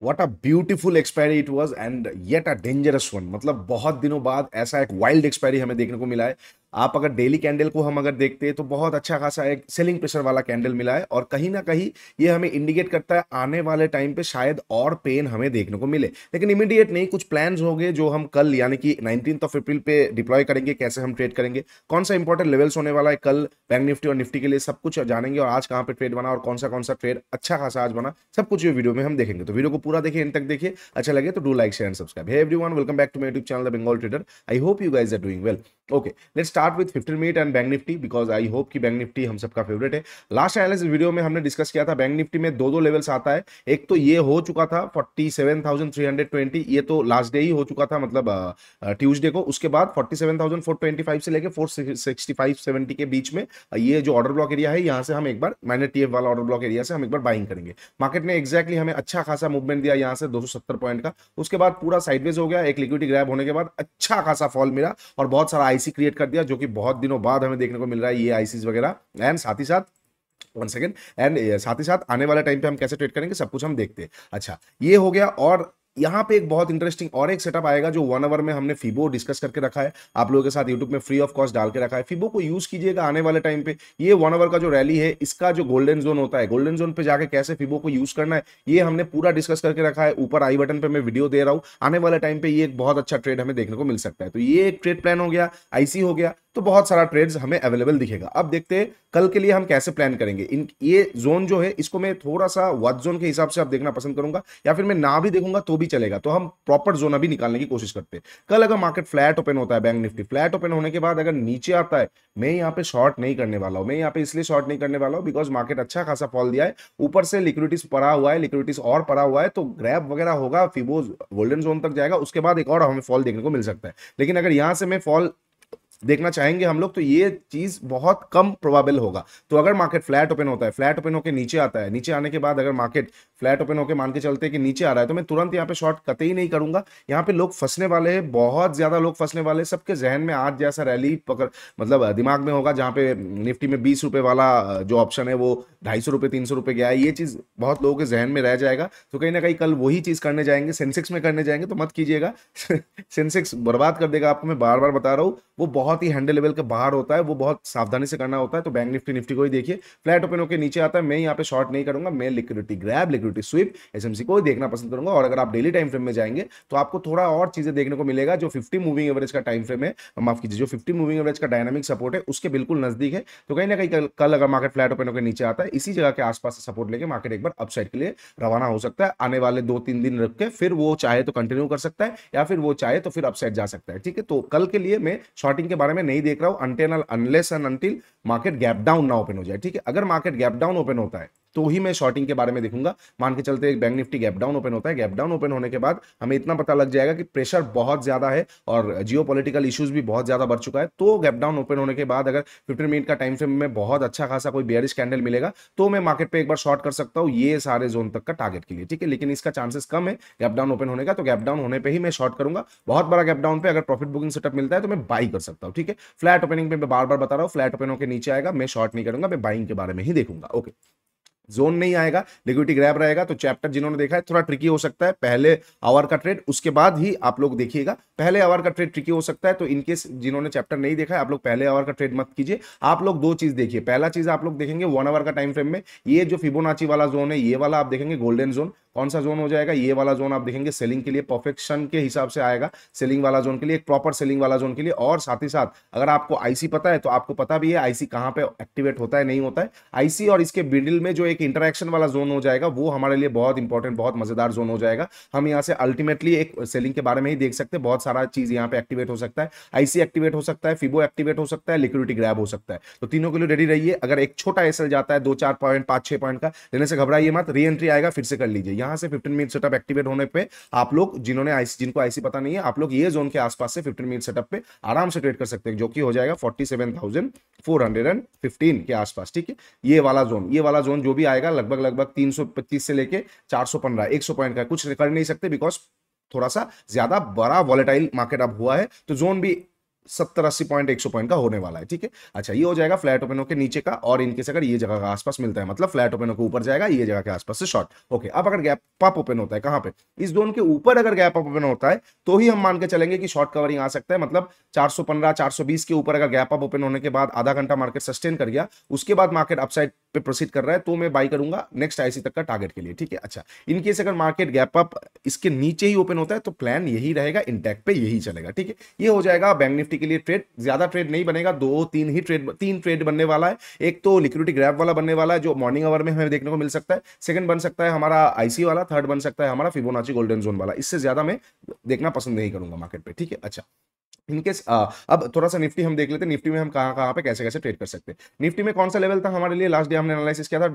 What a beautiful expiry it was and yet a dangerous one. मतलब बहुत दिनों बाद ऐसा एक वाइल्ड एक्सपायरी हमें देखने को मिला है। आप अगर डेली कैंडल को हम अगर देखते हैं तो बहुत अच्छा खासा एक सेलिंग प्रेशर वाला कैंडल मिला है और कहीं ना कहीं ये हमें इंडिकेट करता है आने वाले टाइम पे शायद और पेन हमें देखने को मिले, लेकिन इमीडिएट नहीं। कुछ प्लान्स हो गए जो हम कल यानी कि 19 अप्रैल पे डिप्लॉय करेंगे, कैसे हम ट्रेड करेंगे, कौन सा इंपॉर्टेंट लेवल्स होने वाला है कल बैंक निफ्टी और निफ्टी के लिए, सब कुछ जानेंगे। और आज कहाँ पे ट्रेड बना और कौन सा ट्रेड अच्छा खासा आज बना, सब कुछ ये वीडियो में हम देखेंगे। तो वीडियो को पूरा देखिए, एंड तक देखिए। अच्छा लगे तो do like share and subscribe. Hey everyone, welcome back to my YouTube channel the Bengal trader. I hope you guys are doing well. Okay, let's start with 15 minute and bank Nifty, because I hope कि bank Nifty हम सबका favourite है। Last analysis video में हमने discuss किया था bank Nifty में दो दो लेवल्स आता है। एक तो ये हो चुका था 47,320, ये तो लास्ट डे ही हो चुका था, मतलब ट्यूसडे को। उसके बाद 47,425 से लेके 465-70 के बीच में ये जो ऑर्डर ब्लॉक एरिया है, यहाँ से हम एक बार माइनर टीएफ वाला ऑर्डर ब्लॉक एरिया से हम एक बार बाइंग करेंगे। मार्केट ने एक्जैक्टली हमें अच्छा खासा मूवमेंट दिया यहाँ से 270 पॉइंट का। उसके बाद पूरा साइडवेज हो गया, एक लिक्विडिटी ग्रैब होने के बाद अच्छा खासा फॉल मिला और बहुत सारा आईसी क्रिएट कर दिया, जो कि बहुत दिनों बाद हमें देखने को मिल रहा है ये आईसीज वगैरह। एंड साथ ही साथ वन सेकेंड, एंड साथ ही साथ आने वाला टाइम पे हम कैसे ट्रेड करेंगे सब कुछ हम देखते हैं। अच्छा, ये हो गया। और यहाँ पे एक बहुत इंटरेस्टिंग और एक सेटअप आएगा जो 1 आवर में हमने फिबो डिस्कस करके रखा है, आप लोगों के साथ यूट्यूब में फ्री ऑफ कॉस्ट डाल के रखा है। फिबो को यूज कीजिएगा आने वाले टाइम पे। ये 1 आवर का जो रैली है, इसका जो गोल्डन जोन होता है, गोल्डन जोन पे जाके कैसे फिबो को यूज करना है, ये हमने पूरा डिस्कस करके रखा है। ऊपर आई बटन पे मैं वीडियो दे रहा हूँ। आने वाले टाइम पे ये एक बहुत अच्छा ट्रेड हमें देखने को मिल सकता है। तो ये एक ट्रेड प्लान हो गया, आईसी हो गया, तो बहुत सारा ट्रेड्स हमें अवेलेबल दिखेगा। अब देखते हैं कल के लिए हम कैसे प्लान करेंगे। इन ये जोन जो है, इसको मैं थोड़ा सा वॉच जोन के हिसाब से आप देखना पसंद करूंगा, या फिर मैं ना भी देखूंगा तो भी चलेगा। तो हम प्रॉपर जोन अभी निकालने की कोशिश करते हैं। कल अगर मार्केट फ्लैट ओपन होता है, बैंक निफ्टी फ्लैट ओपन होने के बाद अगर नीचे आता है, मैं यहाँ पे शॉर्ट नहीं करने वाला हूं। मैं यहाँ पे इसलिए शॉर्ट नहीं करने वाला हूं बिकॉज मार्केट अच्छा खासा फॉल दिया है, ऊपर से लिक्विडिटीज पड़ा हुआ है, लिक्विडिटीज और पड़ा हुआ है, तो ग्रैब वगैरह होगा, फिबो गोल्डन जोन तक जाएगा, उसके बाद एक और हमें फॉल देखने को मिल सकता है। लेकिन अगर यहां से मैं फॉल देखना चाहेंगे हम लोग, तो ये चीज बहुत कम प्रोबेबल होगा। तो अगर मार्केट फ्लैट ओपन होता है, फ्लैट ओपन होकर नीचे आता है, नीचे आने के बाद अगर मार्केट फ्लैट ओपन होकर मान के चलते हैं कि नीचे आ रहा है, तो मैं तुरंत यहाँ पे शॉर्ट कतई नहीं करूंगा। यहाँ पे लोग फंसने वाले हैं, बहुत ज्यादा लोग फंसने वाले हैं। सबके जहन में आज जैसा रैली पकड़, मतलब दिमाग में होगा, जहाँ पे निफ्टी में 20 रुपए वाला जो ऑप्शन है वो 250 रुपए 300 रुपए गया है, ये चीज बहुत लोगों के जहन में रह जाएगा। तो कहीं ना कहीं कल वही चीज करने जाएंगे, सेंसेक्स में करने जाएंगे, तो मत कीजिएगा। सेंसेक्स बर्बाद कर देगा आपको, मैं बार बार बता रहा हूँ। वो बहुत ही हैंडल लेवल के बाहर होता है, वो बहुत सावधानी से करना होता है। तो बैंक निफ्टी निफ्टी को ही देखिए, फ्लैट ओपन होकर नीचे आता है, मैं यहाँ पे शॉर्ट नहीं करूंगा। मैं liquidity grab, liquidity SVEEP, SMC को ही देखना पसंद करूंगा। और अगर आप डेली टाइम फ्रेम में जाएंगे तो आपको थोड़ा और चीजें देखने को मिलेगा। जो 50 मूविंग एवरेज का टाइम फ्रेम है, माफ कीजिए, जो 50 मूविंग एवरेज का डायनामिक सपोर्ट है, उसके बिल्कुल नजदीक है। तो कहीं ना कहीं कल अगर मार्केट फ्लैट ओपन होकर नीचे आता है, इसी जगह के आसपास से सपोर्ट लेके मार्केट एक बार अपसाइड के लिए रवाना हो सकता है। आने वाले 2-3 दिन रख के फिर वो चाहे तो कंटिन्यू कर सकता है, या फिर वो चाहे तो फिर अपसाइड जा सकता है। ठीक है, तो कल के लिए मैं शॉर्टिंग के बारे में नहीं देख रहा हूं unless and until market gap down ना ओपन हो जाए। ठीक है, अगर मार्केट गैप डाउन ओपन होता है तो ही मैं शॉर्टिंग के बारे में देखूंगा। मान के चलते एक bank Nifty gap down open होता है, गैप डाउन ओपन होने के बाद हमें इतना पता लग जाएगा कि प्रेशर बहुत ज्यादा है और जियोपॉलिटिकल इश्यूज भी बहुत ज्यादा बढ़ चुका है। तो गैप डाउन ओपन होने के बाद अगर 15 मिनट का टाइम फ्रेम में बहुत अच्छा खासा कोई बेयरिश कैंडल मिलेगा, तो मैं मार्केट पे एक बार शॉर्ट कर सकता हूं ये सारे जोन तक का टारगेट के लिए। ठीक है, लेकिन इसका चांसेस कम है गैप डाउन ओपन होने का। तो गैप डाउन होने पे ही मैं शॉर्ट करूंगा। बहुत बड़ा गैप डाउन पे अगर प्रॉफिट बुकिंग सेटअप मिलता है तो मैं बाई कर सकता हूं। ठीक है, फ्लैट ओपनिंग पे मैं बार बार बता रहा हूं, फ्लैट ओपन होकर नीचे आएगा, मैं शॉर्ट नहीं करूंगा, मैं बाइंग के बारे में ही देखूंगा। ओके, जोन नहीं आएगा, लिक्विडिटी ग्रैब रहेगा। तो चैप्टर जिन्होंने देखा है थोड़ा ट्रिकी हो सकता है, पहले आवर का ट्रेड उसके बाद ही आप लोग देखिएगा। पहले आवर का ट्रेड ट्रिकी हो सकता है, तो इनकेस जिन्होंने चैप्टर नहीं देखा है, आप लोग पहले आवर का ट्रेड मत कीजिए। आप लोग दो चीज देखिए। पहला चीज आप लोग देखेंगे 1 आवर का टाइम फ्रेम में, ये जो फिबोनाची वाला जोन है, ये वाला आप देखेंगे गोल्डन जोन। कौन सा जोन हो जाएगा? ये वाला जोन आप देखेंगे सेलिंग के लिए परफेक्शन के हिसाब से आएगा, सेलिंग वाला जोन के लिए, एक प्रॉपर सेलिंग वाला जोन के लिए। और साथ ही साथ अगर आपको आईसी पता है तो आपको पता भी है आईसी कहां पे एक्टिवेट होता है, नहीं होता है। आईसी और इसके मिडिल में जो एक इंटरेक्शन वाला जोन हो जाएगा, वो हमारे लिए बहुत इंपॉर्टेंट, बहुत मजेदार जोन हो जाएगा। हम यहाँ से अल्टीमेटली एक सेलिंग के बारे में ही देख सकते हैं। बहुत सारा चीज यहाँ पे एक्टिवेट हो सकता है, आईसी एक्टिवेट हो सकता है, फिबो एक्टिवेट हो सकता है, लिक्विडिटी ग्रैब हो सकता है। तो तीनों के लिए रेडी रहिए। अगर एक छोटा एसएल जाता है 2-4 पॉइंट 5-6 पॉइंट का, लेने से घबराइए मत, री एंट्री आएगा फिर से कर लीजिए। यहाँ से 15 मिनट सेटअप एक्टिवेट होने पे आप लोग जिन्होंने आईसी, जिनको आईसी पता नहीं है, आप लोग ये जोन के आसपास से 15 मिनट सेटअप पे आराम से ट्रेड कर सकते हैं, जो कि हो जाएगा 47,415 के आसपास। ठीक है, ये वाला जोन जो भी आएगा लगभग लगभग 325 से लेके 415 100 पॉइंट का, कुछ कर नहीं सकते बिकॉज थोड़ा सा ज्यादा बड़ा वॉलेटाइल मार्केट अब हुआ है। तो जोन भी 70-80 पॉइंट 100 पॉइंट का होने वाला है, ठीक है। अच्छा, ये हो जाएगा फ्लैट ओपन होकर नीचे का, और इनकेस अगर ये जगह का आसपास मिलता है मतलब फ्लैट ओपन होकर ऊपर जाएगा, ये जगह के आसपास से शॉर्ट। ओके, अब अगर गैप अप ओपन होता है कहां पे, इस जोन के ऊपर अगर गैप अप ओपन होता है तो ही हम मान के चलेंगे कि शॉर्ट कवरिंग आ सकता है। मतलब 415 420 के ऊपर अगर गैप अप ओपन होने के बाद आधा घंटा मार्केट सस्टेन कर गया, उसके बाद मार्केट अपसाइड पे प्रोसीड कर रहा है, तो मैं बाई करूंगा नेक्स्ट आईसी तक का टारगेट के लिए, ठीक है। अच्छा, इनकेस अगर मार्केट गैप अप इसके नीचे ही ओपन होता है तो प्लान यही रहेगा, इंटैक्ट पे यही चलेगा, ठीक है। ये हो जाएगा बैंक निफ्टी के लिए ट्रेड। ज्यादा ट्रेड नहीं बनेगा, दो तीन ही ट्रेड, तीन ट्रेड बनने वाला है। एक तो लिक्विडिटी ग्रैब वाला बनने वाला है जो मॉर्निंग आवर में हमें देखने को मिल सकता है। सेकंड बन सकता है हमारा आईसी वाला, थर्ड बन सकता है हमारा फिबोनाची गोल्डन जोन वाला। इससे ज्यादा मैं देखना पसंद नहीं करूंगा मार्केट पे, ठीक है। अच्छा, इनकेस अब थोड़ा सा निफ्टी हम देख लेते हैं, निफ्टी में हम कहां कहां पे कैसे कैसे ट्रेड कर सकते हैं। निफ्टी में कौन सा लेवल था हमारे लिए, लास्ट डे हमने एनालिसिस किया था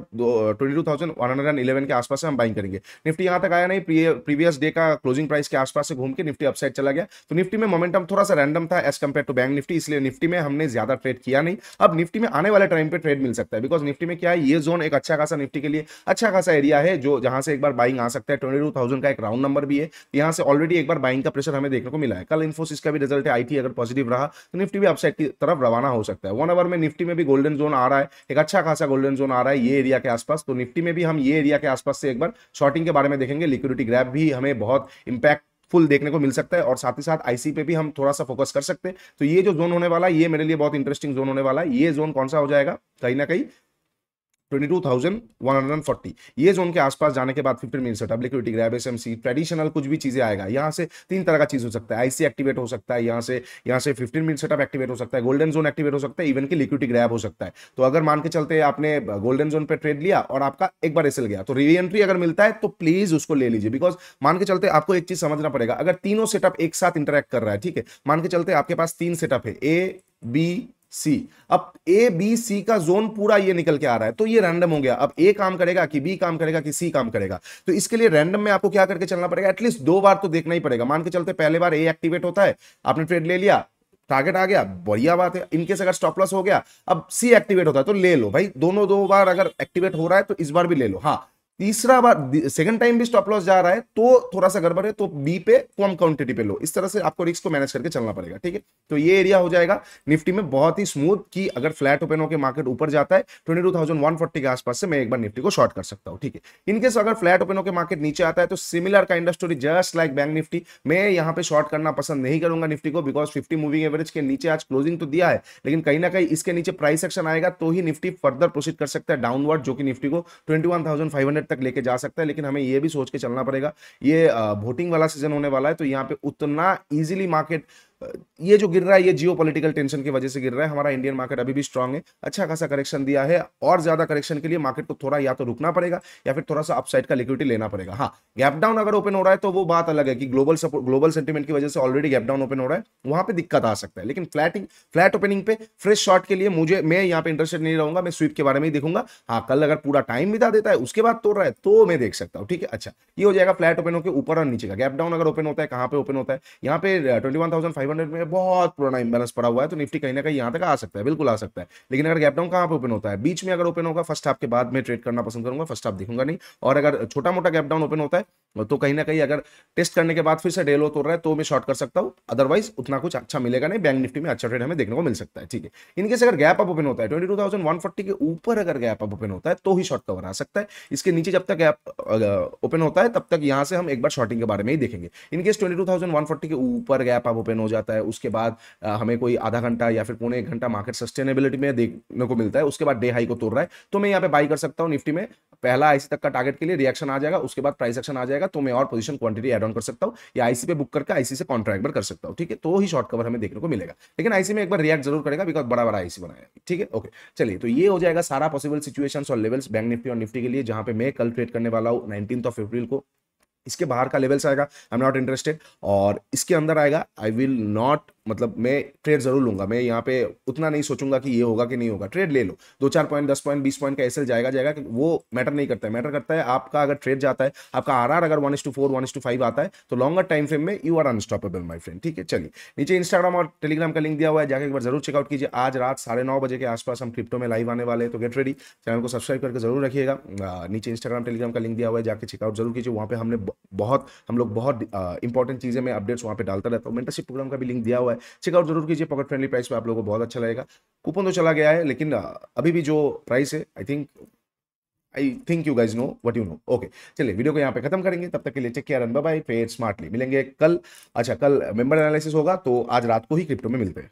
22,111 के आसपास से हम बाइंग करेंगे। निफ्टी यहां तक आया नहीं, प्रीवियस डे का क्लोजिंग प्राइस के आसपास से घूम के निफ्टी अपसाइड चला गया। तो निफ्टी में मोमेंटम थोड़ा सा रैंडम था as compared to bank Nifty, इसलिए निफ्टी में हमने ज्यादा ट्रेड किया नहीं। अब निफ्टी में आने वाले टाइम पे ट्रेड मिल सकता है, बिकॉज निफ्टी में क्या है, ये जोन एक अच्छा खासा निफ्टी के लिए अच्छा खासा एरिया है जो जहां से एक बार बाइंग आ सकता है। 22,000 का एक राउंड नंबर भी है, यहां से ऑलरेडी एक बार बाइंग का प्रेशर हमें देखने को मिला है। कल इन्फोसिस का भी रिजल्ट है, आईटी अगर पॉजिटिव रहा तो निफ्टी भी अपसाइड की तरफ रवाना हो सकता है। 1 आवर में निफ्टी में भी गोल्डन जोन आ रहा है, एक अच्छा खासा गोल्डन जोन आ रहा है ये एरिया के आसपास। तो निफ्टी में भी हम ये एरिया के आसपास से एक बार शॉर्टिंग के बारे में देखेंगे। लिक्विडिटी ग्रैब भी हमें बहुत इंपैक्ट फुल देखने को मिल सकता है, और साथ ही साथ आईसी पे भी हम थोड़ा सा फोकस कर सकते हैं। तो ये जो जोन होने वाला है ये मेरे लिए बहुत इंटरेस्टिंग जोन होने वाला है। ये जोन कौन सा हो जाएगा, कहीं ना कहीं 22,140, ये जोन के आसपास जाने के बाद 15 minute setup, liquidity grab, SMC, traditional कुछ भी चीजें आएगा। यहां से तीन तरह का चीज हो सकता है, आईसी एक्टिवेट हो सकता है, यहां से 15 मिनट सेटअप एक्टिवेट हो सकता है, गोल्डन जोन एक्टिवेट हो सकता है, इवन की लिक्विडिटी ग्रैब हो सकता है। तो अगर मान के चलते आपने गोल्डन जोन पे ट्रेड लिया और आपका एक बार एसएल गया, तो री एंट्री अगर मिलता है तो प्लीज उसको ले लीजिए। बिकॉज मान के चलते आपको एक चीज समझना पड़ेगा, अगर तीनों सेटअप एक साथ इंटरेक्ट कर रहा है, ठीक है, मान के चलते आपके पास तीन सेटअप है, ए बी सी। अब ए बी सी का जोन पूरा ये निकल के आ रहा है, तो ये रैंडम हो गया। अब ए काम करेगा कि बी काम करेगा कि सी काम करेगा, तो इसके लिए रैंडम में आपको क्या करके चलना पड़ेगा, एटलीस्ट दो बार तो देखना ही पड़ेगा। मान के चलते पहले बार ए एक्टिवेट होता है, आपने ट्रेड ले लिया, टारगेट आ गया, बढ़िया बात है। इनकेस अगर स्टॉप लॉस हो गया, अब सी एक्टिवेट होता है तो ले लो भाई, दोनों दो बार अगर एक्टिवेट हो रहा है तो इस बार भी ले लो। हाँ, तीसरा बार सेकंड टाइम भी स्टॉप लॉस जा रहा है तो थोड़ा सा गड़बड़ है, तो बी पे कम क्वांटिटी पे लो। इस तरह से आपको रिस्क को मैनेज करके चलना पड़ेगा, ठीक है। तो ये एरिया हो जाएगा निफ्टी में बहुत ही स्मूथ कि अगर फ्लैट ओपन होकर मार्केट ऊपर जाता है 22,140 के आसपास से मैं एक बार निफ्टी को शॉर्ट कर सकता हूं, ठीक है। इनकेस अगर फ्लैट ओपन होकर मार्केट नीचे आता है तो similar kind of story just like bank Nifty, मैं यहां पे शॉर्ट करना पसंद नहीं करूंगा निफ्टी को, बिकॉज 50 मूविंग एवरेज के नीचे आज क्लोजिंग तो दिया है, लेकिन कहीं ना कहीं इसके नीचे प्राइस एक्शन आएगा तो ही निफ्टी फर्दर प्रोसीड कर सकता है डाउनवर्ड, जो कि निफ्टी को 21,500 तक लेके जा सकता है। लेकिन हमें यह भी सोच के चलना पड़ेगा, ये वोटिंग वाला सीजन होने वाला है, तो यहाँ पे उतना इजीली मार्केट ये जो गिर रहा है ये जियो पॉलिटिकल टेंशन की वजह से गिर रहा है। हमारा इंडियन मार्केट अभी भी स्ट्रांग है, अच्छा खासा करेक्शन दिया है, और ज्यादा करेक्शन के लिए मार्केट को थोड़ा या तो रुकना पड़ेगा या फिर थोड़ा सा अपसाइड का लिक्विडिटी लेना पड़ेगा। हाँ, गैप डाउन अगर ओपन हो रहा है तो वो बात अलग है कि ग्लोबल सेंटीमेंट की वजह से ऑलरेडी गैप डाउन ओपन हो रहा है, वहां पे दिक्कत आ सकता है। लेकिन फ्लैट ओपनिंग पे फ्रेश शॉर्ट के लिए मैं यहाँ पे इंटरेस्टेड नहीं रहूंगा, मैं स्वीप के बारे में ही देखूंगा। हाँ, कल अगर पूरा टाइम बिता देता है उसके बाद तोड़ रहा है तो मैं देख सकता हूँ, ठीक है। अच्छा, ये हो जाएगा फ्लैट ओपन होकर ऊपर और नीचे का। गैप डाउन अगर ओपन होता है, कहां पे ओपन होता है, यहाँ पे 21,500 में बहुत पुराना इंबैलेंस पड़ा हुआ है, तो निफ्टी कहीं ना कहीं यहां तक आ सकता है, बिल्कुल आ सकता है। लेकिन अगर गैप डाउन कहां पे ओपन होता है, बीच में अगर ओपन होगा फर्स्ट हाफ के बाद मैं ट्रेड करना पसंद करूंगा, फर्स्ट हाफ देखूंगा नहीं। और अगर छोटा मोटा गैप डाउन ओपन होता है तो कहीं ना कहीं अगर टेस्ट करने के बाद फिर से डे लो तोड़ रहा है तो मैं शॉर्ट कर सकता हूं, अदरवाइज उतना कुछ अच्छा मिलेगा नहीं। बैंक निफ्टी में अच्छा ट्रेड हमें देखने को मिल सकता है, ठीक है। इनकेस अगर गैप अप ओपन होता है 22,140 के ऊपर, अगर गैप अप ओपन होता है तो ही शॉर्ट कवर आ सकता है। इसके नीचे जब तक गैप ओपन होता है तब तक यहां से हम एक बार शॉर्टिंग के बारे में ही देखेंगे। इनकेस 22,140 के ऊपर गैप अप ओपन हो जाता है, उसके बाद हमें कोई आधा घंटा या फिर पौने एक घंटा मार्केट सस्टेनेबिलिटी में देखने को मिलता है, उसके बाद डे हाई को तोड़ रहा है, तो मैं यहाँ पे बाई कर सकता हूँ निफ्टी में। पहला आईसी तक का टारगेट के लिए रिएक्शन आ जाएगा, उसके बाद प्राइस एक्शन आ जाएगा, तो मैं और पोजीशन क्वांटिटी ऐड ऑन कर सकता हूं, या आईसी पे बुक करके आईसी से कॉन्ट्रैक्ट कर सकता हूं, ठीक है। तो ही शॉर्ट कवर हमें देखने को मिलेगा। लेकिन आईसी में एक बार रिएक्ट जरूर करेगा, बिकॉज बड़ा बड़ा आईसी बनाया है, ठीक है। ओके, चलिए, तो ये हो जाएगा सारा पॉसिबल सिचुएशंस और लेवल्स बैंक निफ्टी और निफ्टी के लिए, जहां पे मैं कल ट्रेड करने वाला हूं 19 अप्रैल को। इसके बाहर का लेवल्स आएगा, आई एम नॉट इंटरेस्टेड, और इसके अंदर आएगा आई विल नॉट, मतलब मैं ट्रेड जरूर लूंगा। मैं यहाँ पे उतना नहीं सोचूंगा कि ये होगा कि नहीं होगा, ट्रेड ले लो। 2-4 पॉइंट 10 पॉइंट 20 पॉइंट का एसएल जाएगा, वो मैटर नहीं करता है। मैटर करता है आपका अगर ट्रेड जाता है, आपका आरआर अगर 1:4 1:5 आता है तो लॉन्गर टाइम फ्रेम में you are unstoppable my friend, ठीक है। चलिए, नीचे इंस्टाग्राम और टेलीग्राम का लिंक दिया हुआ है, जाकर एक बार जरूर चेकआउट कीजिए। आज रात 9:30 बजे के आसपास हम क्रिप्टो में लाइव आने वाले हैं, तो गेट रेडी, चैनल को सब्सक्राइब करके जरूर रखिएगा। नीचे इंस्टाग्राम टेलीग्राम का लिंक दिया हुआ है, जाकर चेकआउट जरूर कीजिए। वहाँ पे हम लोग बहुत इंपॉर्टेंट चीजें, मैं अपडेट्स वहाँ पे डालता रहता हूँ। मेंटरशिप प्रोग्राम का भी लिंक दिया हुआ है, हुआ है, चेकआउट जरूर कीजिए, पॉकेट फ्रेंडली प्राइस पे आप लोगों को बहुत अच्छा लगेगा। कूपन तो चला गया है, लेकिन अभी भी जो प्राइस है I think you guys know what you know. Okay, चलिए वीडियो को यहाँ पे खत्म करेंगे, तब तक के लिए take care and bye bye, trade smartly. मिलेंगे कल। अच्छा, कल मेंबर एनालिसिस होगा, तो आज रात को ही क्रिप्टो में मिलते हैं।